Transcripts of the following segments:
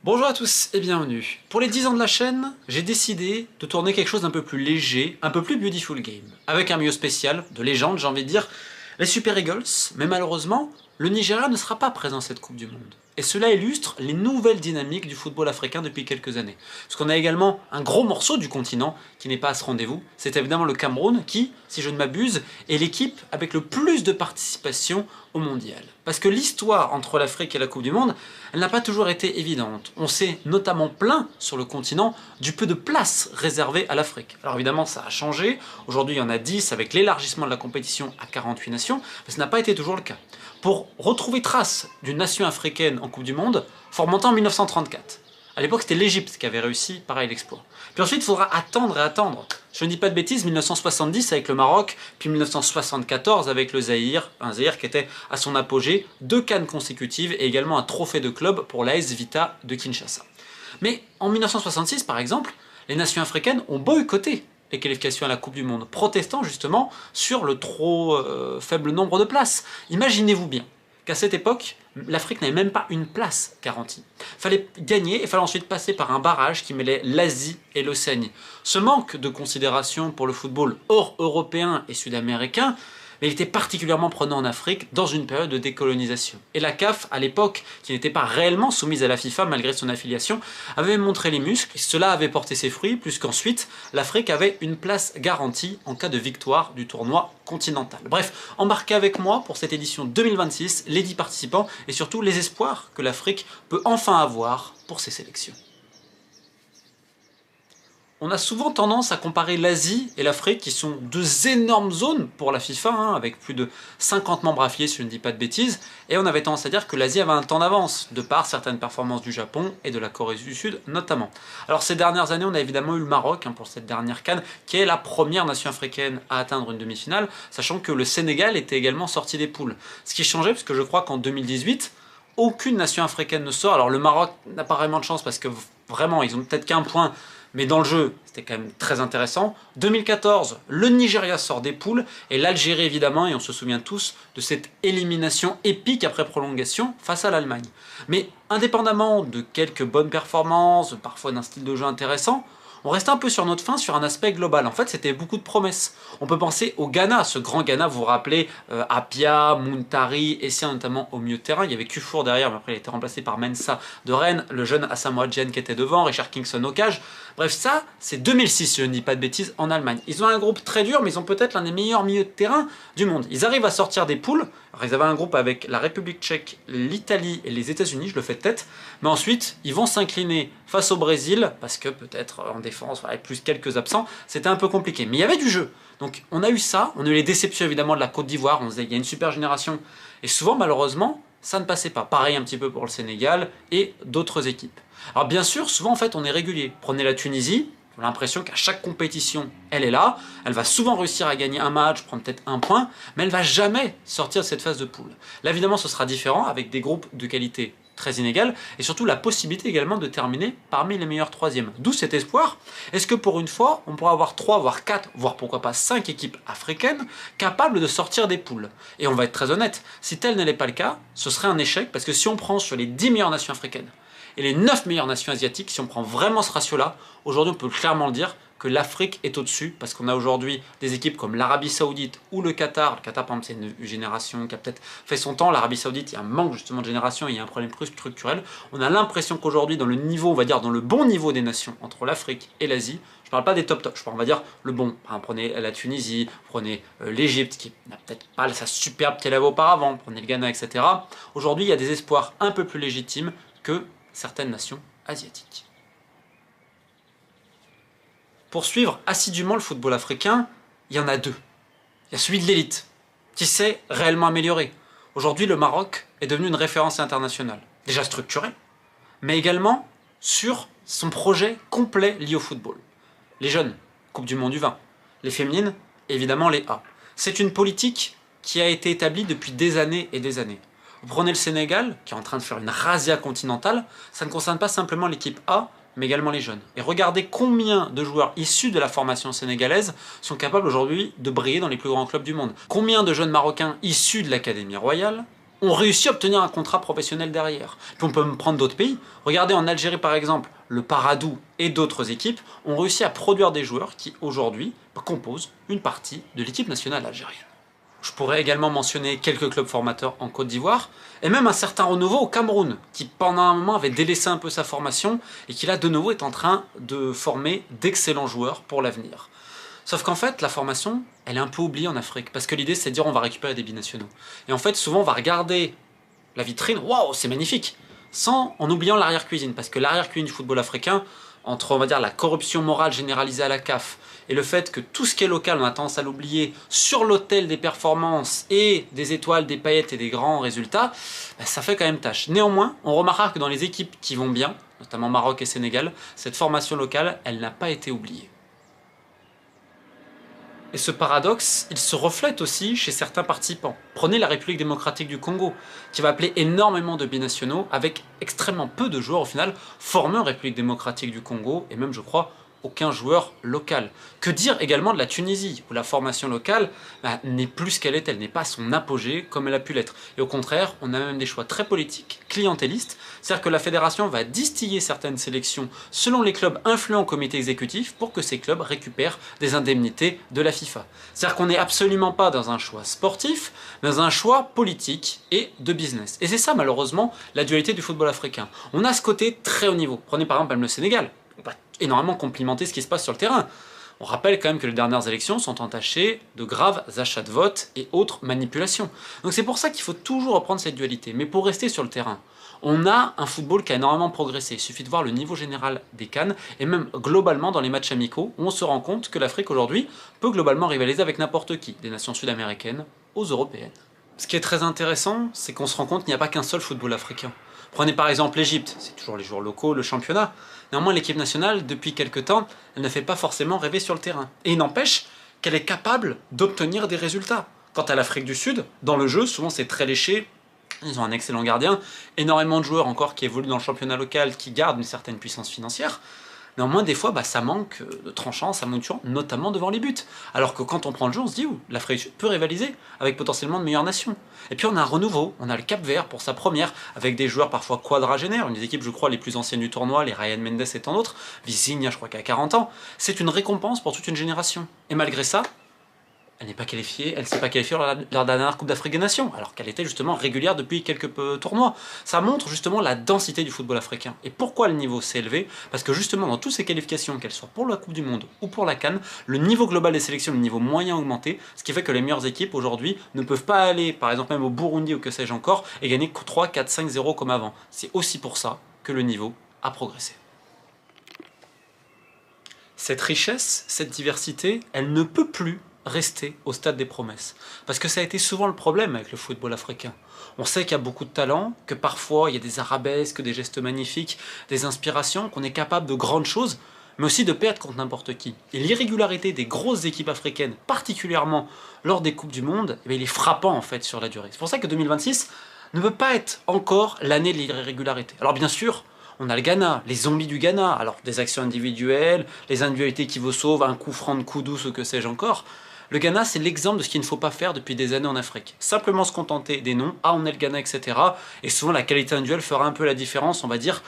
Bonjour à tous et bienvenue. Pour les 10 ans de la chaîne, j'ai décidé de tourner quelque chose d'un peu plus léger, un peu plus Beautiful Game. Avec un milieu spécial, de légende j'ai envie de dire, les Super Eagles, mais malheureusement, le Nigeria ne sera pas présent à cette Coupe du Monde. Et cela illustre les nouvelles dynamiques du football africain depuis quelques années. Parce qu'on a également un gros morceau du continent qui n'est pas à ce rendez-vous, c'est évidemment le Cameroun qui, si je ne m'abuse, est l'équipe avec le plus de participation au mondial. Parce que l'histoire entre l'Afrique et la Coupe du Monde, elle n'a pas toujours été évidente. On s'est notamment plaint sur le continent du peu de place réservée à l'Afrique. Alors évidemment ça a changé, aujourd'hui il y en a 10 avec l'élargissement de la compétition à 48 nations, mais ce n'a pas été toujours le cas. Pour retrouver trace d'une nation africaine en Coupe du Monde, faut remonter en 1934. À l'époque, c'était l'Égypte qui avait réussi pareil l'exploit. Puis ensuite, il faudra attendre et attendre. Je ne dis pas de bêtises, 1970 avec le Maroc, puis 1974 avec le Zaïre, un Zaïre qui était à son apogée, 2 CAN consécutives et également un trophée de club pour l'AS Vita de Kinshasa. Mais en 1966, par exemple, les nations africaines ont boycotté les qualifications à la Coupe du Monde, protestant justement sur le trop faible nombre de places. Imaginez-vous bien qu'à cette époque, l'Afrique n'avait même pas une place garantie. Il fallait gagner et il fallait ensuite passer par un barrage qui mêlait l'Asie et l'Océanie. Ce manque de considération pour le football hors européen et sud-américain, mais il était particulièrement prenant en Afrique dans une période de décolonisation. Et la CAF, à l'époque, qui n'était pas réellement soumise à la FIFA malgré son affiliation, avait montré les muscles, et cela avait porté ses fruits, puisqu'ensuite, l'Afrique avait une place garantie en cas de victoire du tournoi continental. Bref, embarquez avec moi pour cette édition 2026, les 10 participants, et surtout les espoirs que l'Afrique peut enfin avoir pour ses sélections. On a souvent tendance à comparer l'Asie et l'Afrique, qui sont deux énormes zones pour la FIFA, avec plus de 50 membres affiliés si je ne dis pas de bêtises, et on avait tendance à dire que l'Asie avait un temps d'avance, de par certaines performances du Japon et de la Corée du Sud notamment. Alors ces dernières années, on a évidemment eu le Maroc pour cette dernière CAN, qui est la première nation africaine à atteindre une demi-finale, sachant que le Sénégal était également sorti des poules. Ce qui changeait, parce que je crois qu'en 2018, aucune nation africaine ne sort. Alors le Maroc n'a pas vraiment de chance, parce que vraiment, ils ont peut-être qu'un point, mais dans le jeu, c'était quand même très intéressant. 2014, le Nigeria sort des poules, et l'Algérie évidemment, et on se souvient tous de cette élimination épique après prolongation face à l'Allemagne. Mais indépendamment de quelques bonnes performances, parfois d'un style de jeu intéressant, on reste un peu sur notre faim sur un aspect global. En fait, c'était beaucoup de promesses. On peut penser au Ghana, ce grand Ghana, vous vous rappelez, Apia, Muntari, Essien notamment au milieu de terrain. Il y avait Kufour derrière, mais après il a été remplacé par Mensah de Rennes, le jeune Asamoah Gyan qui était devant, Richard Kingston au cage. Bref, ça, c'est 2006, si je ne dis pas de bêtises, en Allemagne. Ils ont un groupe très dur, mais ils ont peut-être l'un des meilleurs milieux de terrain du monde. Ils arrivent à sortir des poules. Alors, ils avaient un groupe avec la République tchèque, l'Italie et les États-Unis, je le fais de tête. Mais ensuite, ils vont s'incliner face au Brésil, parce que peut-être en défense, avec plus quelques absents, c'était un peu compliqué. Mais il y avait du jeu. Donc on a eu ça, on a eu les déceptions évidemment de la Côte d'Ivoire, on se disait il y a une super génération. Et souvent, malheureusement, ça ne passait pas. Pareil un petit peu pour le Sénégal et d'autres équipes. Alors bien sûr, souvent en fait on est régulier. Prenez la Tunisie, on a l'impression qu'à chaque compétition, elle est là, elle va souvent réussir à gagner un match, prendre peut-être un point, mais elle ne va jamais sortir de cette phase de poule. Là évidemment ce sera différent avec des groupes de qualité très inégales et surtout la possibilité également de terminer parmi les meilleurs troisièmes. D'où cet espoir. Est-ce que pour une fois, on pourra avoir 3, voire 4, voire pourquoi pas 5 équipes africaines capables de sortir des poules? Et on va être très honnête, si tel n'est pas le cas, ce serait un échec parce que si on prend sur les 10 meilleures nations africaines et les 9 meilleures nations asiatiques, si on prend vraiment ce ratio-là, aujourd'hui on peut clairement le dire que l'Afrique est au-dessus, parce qu'on a aujourd'hui des équipes comme l'Arabie Saoudite ou le Qatar. Le Qatar, par exemple, c'est une génération qui a peut-être fait son temps. L'Arabie Saoudite, il y a un manque justement de génération, et il y a un problème plus structurel. On a l'impression qu'aujourd'hui, dans le niveau, on va dire, dans le bon niveau des nations, entre l'Afrique et l'Asie, je ne parle pas des top, je parle, on va dire, le bon. Prenez la Tunisie, prenez l'Égypte, qui n'a peut-être pas sa superbe qu'elle avait auparavant, prenez le Ghana, etc. Aujourd'hui, il y a des espoirs un peu plus légitimes que certaines nations asiatiques. Pour suivre assidûment le football africain, il y en a deux. Il y a celui de l'élite, qui s'est réellement amélioré. Aujourd'hui, le Maroc est devenu une référence internationale, déjà structurée, mais également sur son projet complet lié au football. Les jeunes, Coupe du Monde du vin. Les féminines, évidemment les A. C'est une politique qui a été établie depuis des années et des années. Vous prenez le Sénégal, qui est en train de faire une razzia continentale, ça ne concerne pas simplement l'équipe A, mais également les jeunes. Et regardez combien de joueurs issus de la formation sénégalaise sont capables aujourd'hui de briller dans les plus grands clubs du monde. Combien de jeunes Marocains issus de l'Académie royale ont réussi à obtenir un contrat professionnel derrière. Puis on peut me prendre d'autres pays. Regardez en Algérie par exemple, le Paradou et d'autres équipes ont réussi à produire des joueurs qui aujourd'hui composent une partie de l'équipe nationale algérienne. Je pourrais également mentionner quelques clubs formateurs en Côte d'Ivoire, et même un certain renouveau au Cameroun, qui pendant un moment avait délaissé un peu sa formation, et qui là de nouveau est en train de former d'excellents joueurs pour l'avenir. Sauf qu'en fait, la formation, elle est un peu oubliée en Afrique, parce que l'idée c'est de dire on va récupérer des binationaux. Et en fait, souvent on va regarder la vitrine, waouh, c'est magnifique, en oubliant l'arrière-cuisine, parce que l'arrière-cuisine du football africain, entre on va dire la corruption morale généralisée à la CAF et le fait que tout ce qui est local, on a tendance à l'oublier, sur l'autel des performances et des étoiles, des paillettes et des grands résultats, ça fait quand même tâche. Néanmoins, on remarquera que dans les équipes qui vont bien, notamment Maroc et Sénégal, cette formation locale, elle n'a pas été oubliée. Et ce paradoxe, il se reflète aussi chez certains participants. Prenez la République démocratique du Congo, qui va appeler énormément de binationaux, avec extrêmement peu de joueurs au final formés en République démocratique du Congo, et même je crois aucun joueur local. Que dire également de la Tunisie, où la formation locale n'est plus ce qu'elle est, elle n'est pas à son apogée comme elle a pu l'être. Et au contraire, on a même des choix très politiques, clientélistes, c'est-à-dire que la fédération va distiller certaines sélections selon les clubs influents au comité exécutif pour que ces clubs récupèrent des indemnités de la FIFA. C'est-à-dire qu'on n'est absolument pas dans un choix sportif, mais dans un choix politique et de business. Et c'est ça malheureusement la dualité du football africain. On a ce côté très haut niveau. Prenez par exemple le Sénégal. On va énormément complimenter ce qui se passe sur le terrain. On rappelle quand même que les dernières élections sont entachées de graves achats de votes et autres manipulations. Donc c'est pour ça qu'il faut toujours reprendre cette dualité. Mais pour rester sur le terrain, on a un football qui a énormément progressé. Il suffit de voir le niveau général des CAN et même globalement dans les matchs amicaux où on se rend compte que l'Afrique aujourd'hui peut globalement rivaliser avec n'importe qui, des nations sud-américaines aux européennes. Ce qui est très intéressant, c'est qu'on se rend compte qu'il n'y a pas qu'un seul football africain. Prenez par exemple l'Égypte, c'est toujours les joueurs locaux, le championnat. Néanmoins, l'équipe nationale, depuis quelques temps, elle ne fait pas forcément rêver sur le terrain. Et il n'empêche qu'elle est capable d'obtenir des résultats. Quant à l'Afrique du Sud, dans le jeu, souvent c'est très léché. Ils ont un excellent gardien, énormément de joueurs encore qui évoluent dans le championnat local, qui gardent une certaine puissance financière. Néanmoins, des fois, ça manque de tranchant, ça manque de tuant, notamment devant les buts. Alors que quand on prend le jeu, on se dit, l'Afrique du Sud peut rivaliser avec potentiellement de meilleures nations. Et puis on a un renouveau, on a le Cap-Vert pour sa première, avec des joueurs parfois quadragénaires, une des équipes, je crois, les plus anciennes du tournoi, les Ryan Mendes et tant d'autres, Vizinha, je crois qu'il a 40 ans. C'est une récompense pour toute une génération. Et malgré ça, elle n'est pas qualifiée, elle ne s'est pas qualifiée lors de la dernière Coupe d'Afrique des Nations, alors qu'elle était justement régulière depuis quelques tournois. Ça montre justement la densité du football africain. Et pourquoi le niveau s'est élevé? Parce que justement dans toutes ces qualifications, qu'elles soient pour la Coupe du Monde ou pour la CAN, le niveau global des sélections, le niveau moyen a augmenté, ce qui fait que les meilleures équipes aujourd'hui ne peuvent pas aller, par exemple même au Burundi ou que sais-je encore, et gagner 3, 4, 5, 0 comme avant. C'est aussi pour ça que le niveau a progressé. Cette richesse, cette diversité, elle ne peut plus rester au stade des promesses. Parce que ça a été souvent le problème avec le football africain. On sait qu'il y a beaucoup de talent, que parfois il y a des arabesques, des gestes magnifiques, des inspirations, qu'on est capable de grandes choses, mais aussi de perdre contre n'importe qui. Et l'irrégularité des grosses équipes africaines, particulièrement lors des Coupes du Monde, il est frappant en fait sur la durée. C'est pour ça que 2026 ne peut pas être encore l'année de l'irrégularité. Alors bien sûr, on a le Ghana, les zombies du Ghana, alors des actions individuelles, les individualités qui vous sauvent, un coup franc de coup douce ou que sais-je encore. Le Ghana, c'est l'exemple de ce qu'il ne faut pas faire depuis des années en Afrique. Simplement se contenter des noms, on est le Ghana, etc. Et souvent, la qualité individuelle fera un peu la différence, on va dire,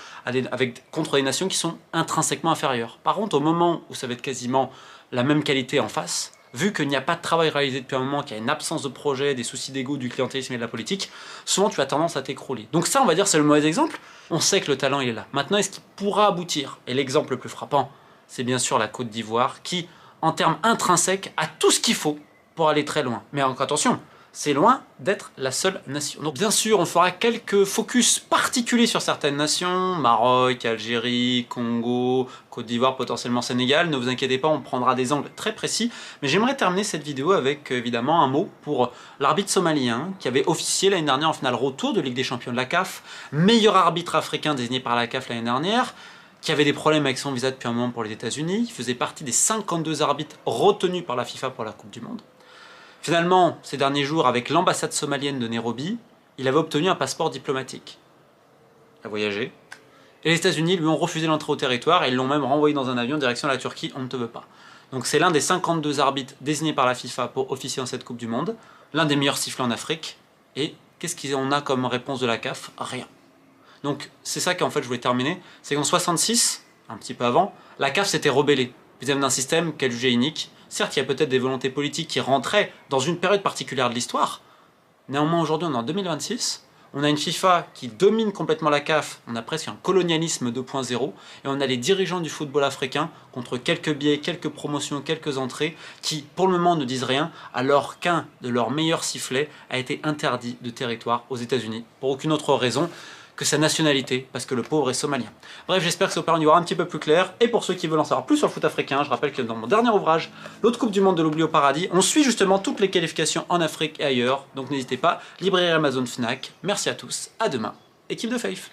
contre des nations qui sont intrinsèquement inférieures. Par contre, au moment où ça va être quasiment la même qualité en face, vu qu'il n'y a pas de travail réalisé depuis un moment, qu'il y a une absence de projet, des soucis d'ego, du clientélisme et de la politique, souvent tu as tendance à t'écrouler. Donc ça, on va dire, c'est le mauvais exemple. On sait que le talent, il est là. Maintenant, est-ce qu'il pourra aboutir? Et l'exemple le plus frappant, c'est bien sûr la Côte d'Ivoire, qui, en termes intrinsèques, a tout ce qu'il faut pour aller très loin. Mais encore attention, c'est loin d'être la seule nation. Donc bien sûr, on fera quelques focus particuliers sur certaines nations, Maroc, Algérie, Congo, Côte d'Ivoire, potentiellement Sénégal. Ne vous inquiétez pas, on prendra des angles très précis. Mais j'aimerais terminer cette vidéo avec évidemment un mot pour l'arbitre somalien qui avait officié l'année dernière en finale retour de Ligue des Champions de la CAF, meilleur arbitre africain désigné par la CAF l'année dernière, qui avait des problèmes avec son visa depuis un moment pour les États-Unis. Il faisait partie des 52 arbitres retenus par la FIFA pour la Coupe du Monde. Finalement, ces derniers jours, avec l'ambassade somalienne de Nairobi, il avait obtenu un passeport diplomatique. Il a voyagé. Et les États-Unis lui ont refusé l'entrée au territoire et ils l'ont même renvoyé dans un avion direction la Turquie, on ne te veut pas. Donc c'est l'un des 52 arbitres désignés par la FIFA pour officier dans cette Coupe du Monde, l'un des meilleurs sifflets en Afrique, et qu'est-ce qu'on a comme réponse de la CAF? Rien. Donc c'est ça qu'en fait je voulais terminer, c'est qu'en 66, un petit peu avant, la CAF s'était rebellée vis-à-vis d'un système qu'elle jugeait inique. Certes, il y a peut-être des volontés politiques qui rentraient dans une période particulière de l'histoire. Néanmoins, aujourd'hui, on est en 2026. On a une FIFA qui domine complètement la CAF. On a presque un colonialisme 2.0. Et on a les dirigeants du football africain, contre quelques biais, quelques promotions, quelques entrées, qui, pour le moment, ne disent rien, alors qu'un de leurs meilleurs sifflets a été interdit de territoire aux États-Unis, pour aucune autre raison que sa nationalité, parce que le pauvre est somalien. Bref, j'espère que ça vous permet d'y voir un petit peu plus clair. Et pour ceux qui veulent en savoir plus sur le foot africain, je rappelle que dans mon dernier ouvrage, l'autre Coupe du Monde de l'oubli au paradis, on suit justement toutes les qualifications en Afrique et ailleurs. Donc n'hésitez pas, librairie Amazon, Fnac. Merci à tous, à demain, équipe de Faith.